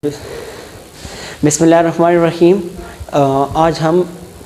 बिस्मिल्लाहिर्रहमानिर्रहीम। आज हम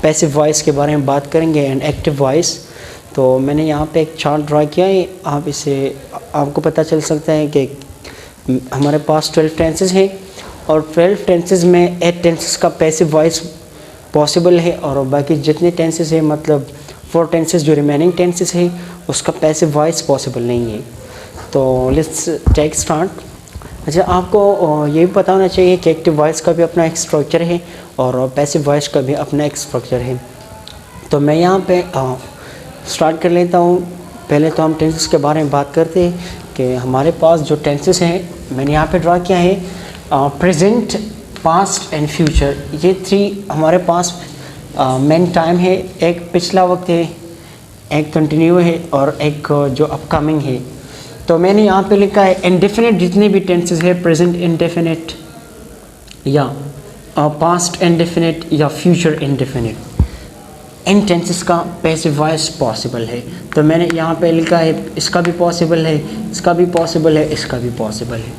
पैसिव वॉइस के बारे में बात करेंगे एंड एक्टिव वॉइस। तो मैंने यहाँ पे एक चार्ट ड्रा किया है, आप इसे आपको पता चल सकता है कि हमारे पास 12 टेंसेस हैं और 12 टेंसेस में 8 टेंसेस का पैसिव वॉइस पॉसिबल है और बाकी जितने टेंसेस हैं मतलब 4 टेंसेस जो रिमेनिंग टेंसेस है उसका पैसिव वॉइस पॉसिबल नहीं है। तो लेट्स टेक स्टार्ट। अच्छा, आपको ये भी पता होना चाहिए कि एक्टिव वॉइस का भी अपना एक स्ट्रक्चर है और पैसिव वॉइस का भी अपना एक स्ट्रक्चर है। तो मैं यहाँ पे स्टार्ट कर लेता हूँ। पहले तो हम टेंसेस के बारे में बात करते हैं कि हमारे पास जो टेंसेस हैं मैंने यहाँ पे ड्रा किया है प्रेजेंट, पास्ट एंड फ्यूचर। ये 3 हमारे पास मेन टाइम है। एक पिछला वक्त है, एक कंटिन्यू है और एक जो अपकमिंग है। तो मैंने यहाँ पे लिखा है इंडेफिनिट जितने भी टेंसेस है, प्रेजेंट इंडेफिनिट या पास्ट इंडेफिनिट या फ्यूचर इंडेफिनिट, इन टेंसेस का पैसिव वॉइस पॉसिबल है। तो मैंने यहाँ पे लिखा है इसका भी पॉसिबल है, इसका भी पॉसिबल है, इसका भी पॉसिबल है।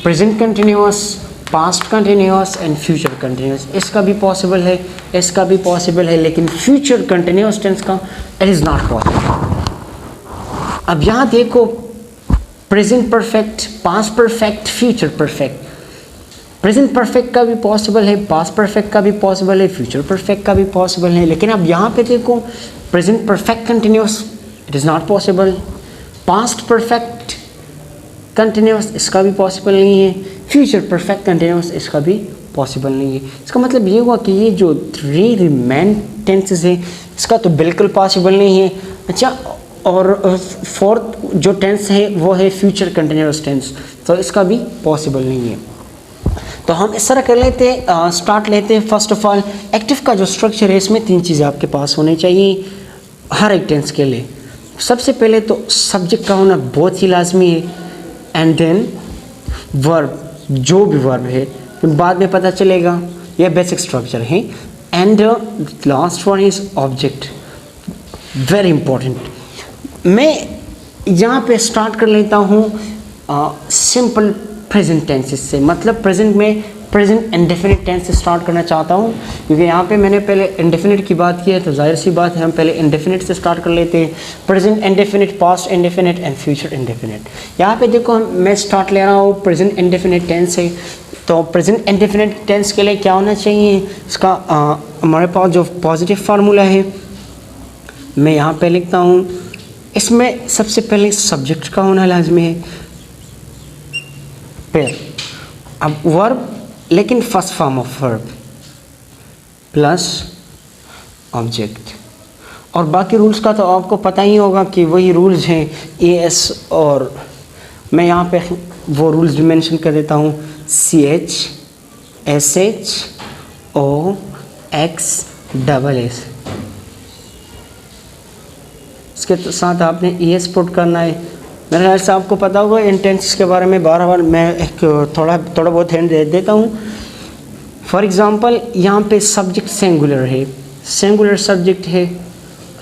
Present continuous, past continuous and future continuous, इसका भी पॉसिबल है, इसका भी पॉसिबल है, लेकिन फ्यूचर कंटिन्यूअस टेंस का इट इज़ नॉट पॉसिबल। अब यहाँ देखो, present perfect, past perfect, future perfect. Present perfect का भी पॉसिबल है, पास्ट परफेक्ट का भी पॉसिबल है, फ्यूचर परफेक्ट का भी पॉसिबल है, लेकिन अब यहाँ पे देखो present perfect continuous it is not possible. Past perfect continuous इसका भी पॉसिबल नहीं है, फ्यूचर परफेक्ट कंटिन्यूअस इसका भी पॉसिबल नहीं है। इसका मतलब ये हुआ कि ये जो 3 रिमेन टेंसेस है इसका तो बिल्कुल पॉसिबल नहीं है। अच्छा, और 4th जो टेंस है वो है फ्यूचर कंटिन्यूअस टेंस, तो इसका भी पॉसिबल नहीं है। तो हम इस तरह कर लेते हैं, स्टार्ट लेते हैं। फर्स्ट ऑफ ऑल एक्टिव का जो स्ट्रक्चर है इसमें 3 चीज़ें आपके पास होनी चाहिए हर एक टेंस के लिए। सबसे पहले तो सब्जेक्ट का होना बहुत ही लाजमी है एंड देन वर्ब, जो भी वर्ब है बाद में पता चलेगा, यह बेसिक स्ट्रक्चर है। And last one is object, very important. मैं यहाँ पे स्टार्ट कर लेता हूँ सिंपल प्रेजेंट टेंसेस से, मतलब प्रेजेंट में प्रेजेंट इंडेफिनिट टेंस से स्टार्ट करना चाहता हूँ, क्योंकि यहाँ पे मैंने पहले इंडेफिनिट की बात की है तो जाहिर सी बात है हम पहले इंडेफिनिट से स्टार्ट कर लेते हैं। Present indefinite, past indefinite and future indefinite. यहाँ पे देखो मैं स्टार्ट ले रहा हूँ, प्रेजेंट इंडेफिनिट टेंस है। तो प्रेजेंट इंडेफिनिट टेंस के लिए क्या होना चाहिए, इसका हमारे पास जो पॉजिटिव फार्मूला है मैं यहाँ पे लिखता हूँ। इसमें सबसे पहले सब्जेक्ट का होना लाजमी है, फिर अब वर्ब, लेकिन first form of verb plus object. और बाकी रूल्स का तो आपको पता ही होगा कि वही रूल्स हैं ES, और मैं यहाँ पे वो रूल्स भी मेंशन कर देता हूँ, CH SH OX SS। इसके साथ आपने ES पुट करना है। मेरे ख्याल से आपको पता होगा इन टेंसेस के बारे में, बार मैं एक थोड़ा बहुत हिंट दे देता हूँ। फॉर एग्ज़ाम्पल यहाँ पे सब्जेक्ट सिंगुलर है, सिंगुलर सब्जेक्ट है,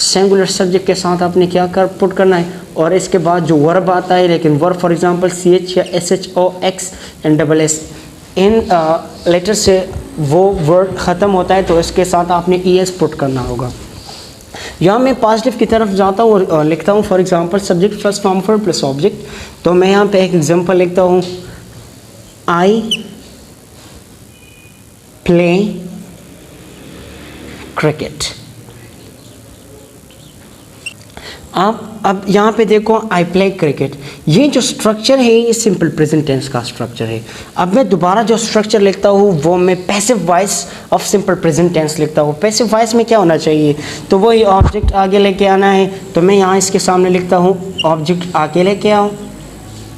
सिंगुलर सब्जेक्ट के साथ आपने क्या पुट करना है, और इसके बाद जो वर्ब आता है, लेकिन वर्ब फॉर एग्ज़ाम्पल CH या SH OX एंड SS इन लेटर से वो वर्ड ख़त्म होता है, तो इसके साथ आपने ES पुट करना होगा। यहाँ मैं पॉजिटिव की तरफ जाता हूँ और लिखता हूँ for example subject first form for plus object. तो मैं यहाँ पे एक एग्जांपल लिखता हूँ, आई प्ले क्रिकेट। आप अब यहाँ पे देखो आई प्ले क्रिकेट, ये जो स्ट्रक्चर है ये सिंपल प्रेजेंट टेंस का स्ट्रक्चर है। अब मैं दोबारा जो स्ट्रक्चर लिखता हूँ वो मैं passive voice of simple present tense लिखता हूँ। पैसिव वॉइस में क्या होना चाहिए, तो वही ऑब्जेक्ट आगे लेके आना है। तो मैं यहाँ इसके सामने लिखता हूँ ऑब्जेक्ट आगे लेके आओ,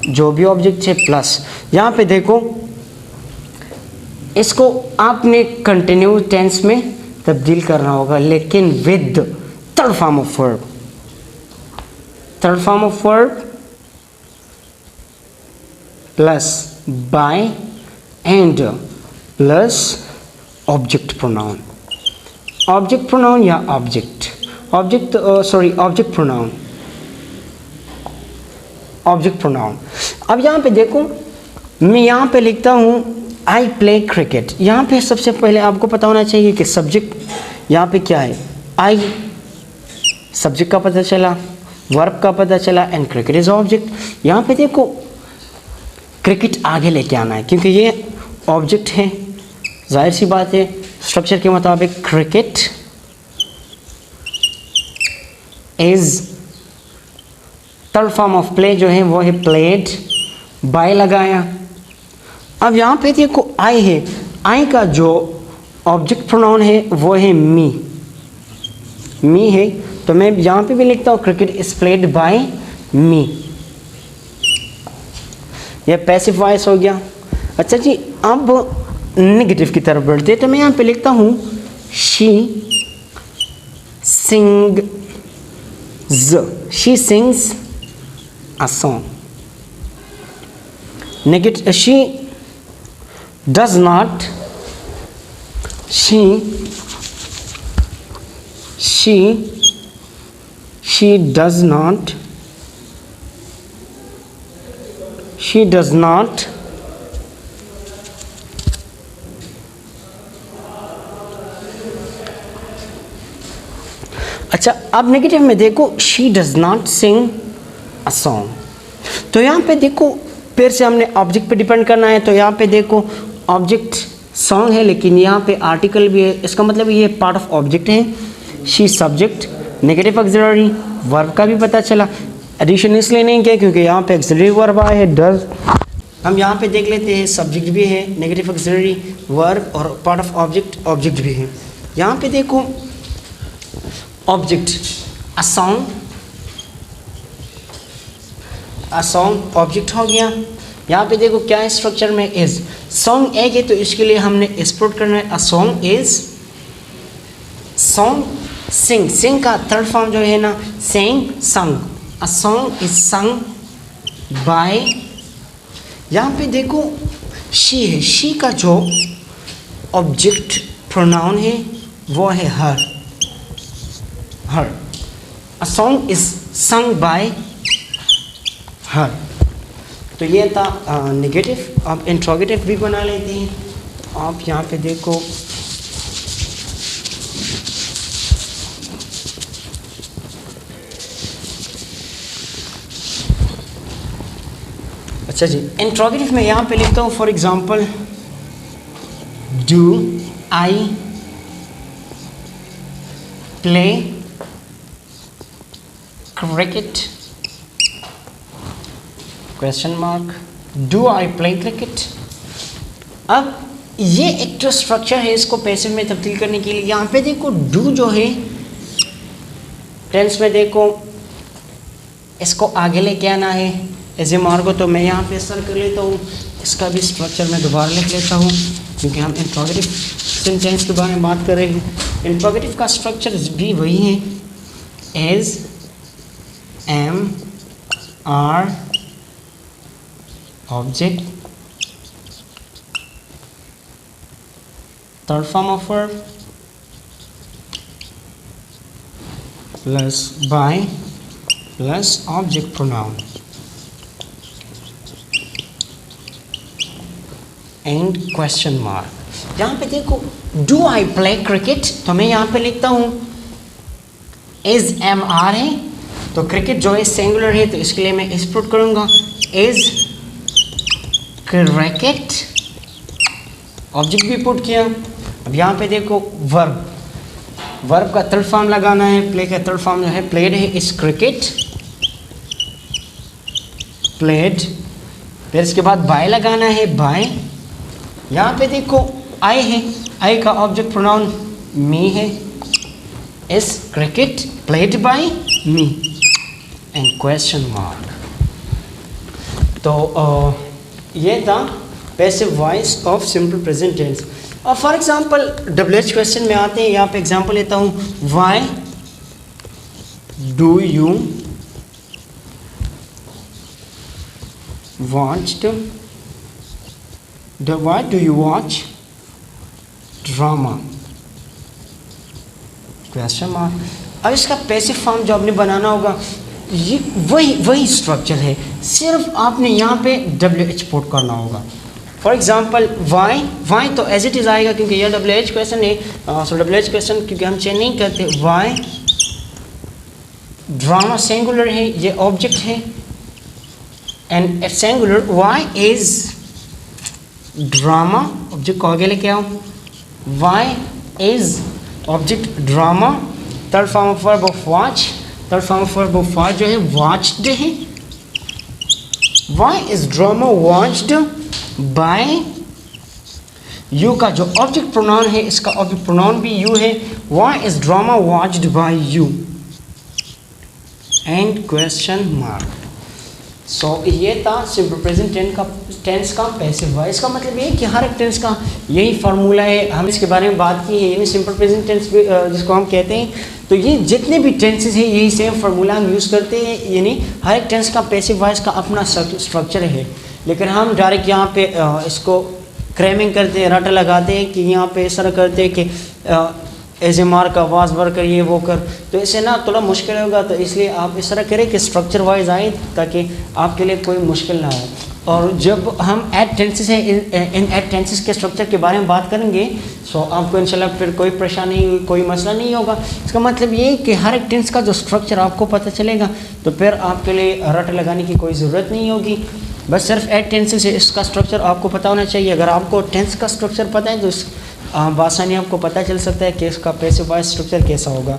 जो भी ऑब्जेक्ट है प्लस। यहाँ पे देखो इसको आपने कंटिन्यू टेंस में तब्दील करना होगा, लेकिन with third form of verb. Third form of verb plus bye and plus object pronoun, object pronoun या ऑब्जेक्ट प्रोनाउन, ऑब्जेक्ट प्रोनाउन। अब यहाँ पे देखो मैं यहाँ पे लिखता हूँ आई प्ले क्रिकेट। यहाँ पे सबसे पहले आपको पता होना चाहिए कि सब्जेक्ट यहाँ पे क्या है। आई सब्जेक्ट का पता चला, वर्ब का पता चला, एंड क्रिकेट इज ऑब्जेक्ट। यहाँ पे देखो क्रिकेट आगे लेके आना है क्योंकि ये ऑब्जेक्ट है, जाहिर सी बात है स्ट्रक्चर के मुताबिक cricket is third form of play जो है वो है प्लेड, बाय लगाया। अब यहाँ पे देखो आई है, आई का जो ऑब्जेक्ट प्रोनाउन है वो है मी, मी है, तो मैं यहाँ पे भी लिखता हूँ क्रिकेट इज प्लेड बाय मी। यह पैसिव वॉइस हो गया। अच्छा जी, अब नेगेटिव की तरफ बढ़ते हैं, तो मैं यहाँ पे लिखता हूँ she Singh, she sings a song. Negative, she does not, she does not, she does not अच्छा, अब नेगेटिव में देखो she does not sing a song। तो यहाँ पे देखो फिर से हमने ऑब्जेक्ट पे डिपेंड करना है, तो यहाँ पे देखो ऑब्जेक्ट सॉन्ग है लेकिन यहाँ पे आर्टिकल भी है, इसका मतलब ये पार्ट ऑफ ऑब्जेक्ट है। She subject, negative auxiliary, verb का भी पता चला। एडिशन इसलिए नहीं किया क्योंकि यहाँ पे ऑक्सिलरी वर्ब आया है डज। हम यहाँ पे देख लेते हैं सब्जेक्ट भी है, नेगेटिव ऑक्सिलरी, वर्ब और पार्ट ऑफ ऑब्जेक्ट, ऑब्जेक्ट भी है। यहाँ पे देखो object a song, a song object हो गया। यहाँ पे देखो क्या है स्ट्रक्चर में, इज सॉन्ग एक है तो इसके लिए हमने एक्सपोर्ट करना है। A song is, song sing, sing का थर्ड फॉर्म जो है ना sing, sung. A song is sung by, यहाँ पे देखो शी है, शी का जो ऑब्जेक्ट प्रोनाउन है वो है her, her. A song is sung by her. तो ये था नेगेटिव। आप इंट्रोगेटिव भी बना लेते हैं। आप यहाँ पे देखो अच्छा जी, इंट्रोगेटिव में यहाँ पे लिखता हूँ for example do I play cricket, question mark, do I play cricket. अब ये एक जो स्ट्रक्चर है इसको पैसिव में तब्दील करने के लिए यहाँ पे देखो डू जो है टेंस में देखो इसको आगे लेके आना है एज ए मार्को, तो मैं यहाँ पे सर कर लेता हूँ। इसका भी स्ट्रक्चर मैं दोबारा लिख लेता हूँ क्योंकि हम इंट्रोगेटिव सेंटेंस के बारे में बात कर रहे हैं। इंट्रोगेटिव का स्ट्रक्चर भी वही है, is, am, are, object, third form of verb plus by plus object pronoun and question mark. यहाँ पे देखो डू आई प्ले क्रिकेट, तो मैं यहाँ पे लिखता हूँ इज, एम, आर है तो क्रिकेट जो है सिंगुलर है तो इसके लिए मैं एक्सपोर्ट करूँगा इज क्रिकेट, ऑब्जेक्ट भी पुट किया। अब यहाँ पे देखो वर्ब, वर्ब का थर्ड फॉर्म लगाना है, प्ले का थर्ड फॉर्म जो है प्लेड है, इस क्रिकेट प्लेड। फिर इसके बाद बाय लगाना है, बाय। यहाँ पे देखो आई है, आई का ऑब्जेक्ट प्रोनाउन मी है, is cricket played by me and question mark. तो ये था passive voice of simple present tense. और फॉर एग्जांपल डब्ल्यूएच क्वेश्चन में आते हैं, यहाँ पे एग्जांपल लेता हूँ why do you watch, why do you watch drama, question mark. अब इसका पैसिव फॉर्म जो आपने बनाना होगा ये वही स्ट्रक्चर है, सिर्फ आपने यहाँ पे डब्ल्यू एच पुट करना होगा। फॉर एग्जांपल वाई तो एज इट इज़ आएगा क्योंकि यह WH क्वेश्चन है। सो WH क्वेश्चन क्योंकि हम चेंज नहीं करते। वाई ड्रामा सिंगुलर है, ये ऑब्जेक्ट है and it's singular. Why is drama, object को आगे लेके आओ। Why is object drama, third form of verb of watch, third form of verb of watch जो है वॉच्ड है। Why is drama watched by you का जो ऑब्जेक्ट प्रोनाउन है, इसका ऑब्जेक्ट प्रोनाउन भी यू है। Why is drama watched by you and question mark. So ये था सिंपल प्रेजेंट टेंस का पैसिव वॉइस। का मतलब ये है कि हर एक टेंस का यही फार्मूला है। हम इसके बारे में बात की है, यानी सिंपल प्रेजेंट टेंस जिसको हम कहते हैं। तो ये जितने भी टेंसेस हैं यही सेम फार्मूला हम यूज़ करते हैं, यानी हर एक टेंस का पैसिव वॉइस का अपना स्ट्रक्चर है। लेकिन हम डायरेक्ट यहाँ पे इसको क्रैमिंग करते हैं, रट लगाते हैं कि यहाँ पे इस तरह करते हैं कि एज ए मार का वाज वर कर, ये वो कर, तो इससे ना थोड़ा मुश्किल होगा। तो इसलिए आप इस तरह करें कि स्ट्रक्चर वाइज आए ताकि आपके लिए कोई मुश्किल ना हो। और जब हम एड टेंसेस हैं, इन एड टेंसेस के स्ट्रक्चर के बारे में बात करेंगे, सो आपको इंशाल्लाह फिर कोई परेशानी, कोई मसला नहीं होगा। इसका मतलब ये है कि हर एक टेंस का जो स्ट्रक्चर आपको पता चलेगा, तो फिर आपके लिए रट लगाने की कोई ज़रूरत नहीं होगी। बस सिर्फ एड टेंसेस है, इसका स्ट्रक्चर आपको पता होना चाहिए। अगर आपको टेंस का स्ट्रक्चर पता है तो बासानी आपको पता चल सकता है कि इसका पैसिव वॉइस स्ट्रक्चर कैसा होगा।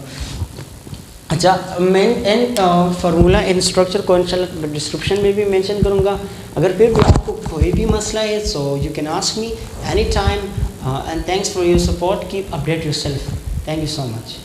अच्छा, मैं इन फार्मूला इन स्ट्रक्चर को इंशाल्लाह डिस्क्रिप्शन में भी मेंशन करूँगा। अगर फिर भी आपको कोई भी मसला है, so you can ask me any time and thanks for your support. Keep update yourself. Thank you so much.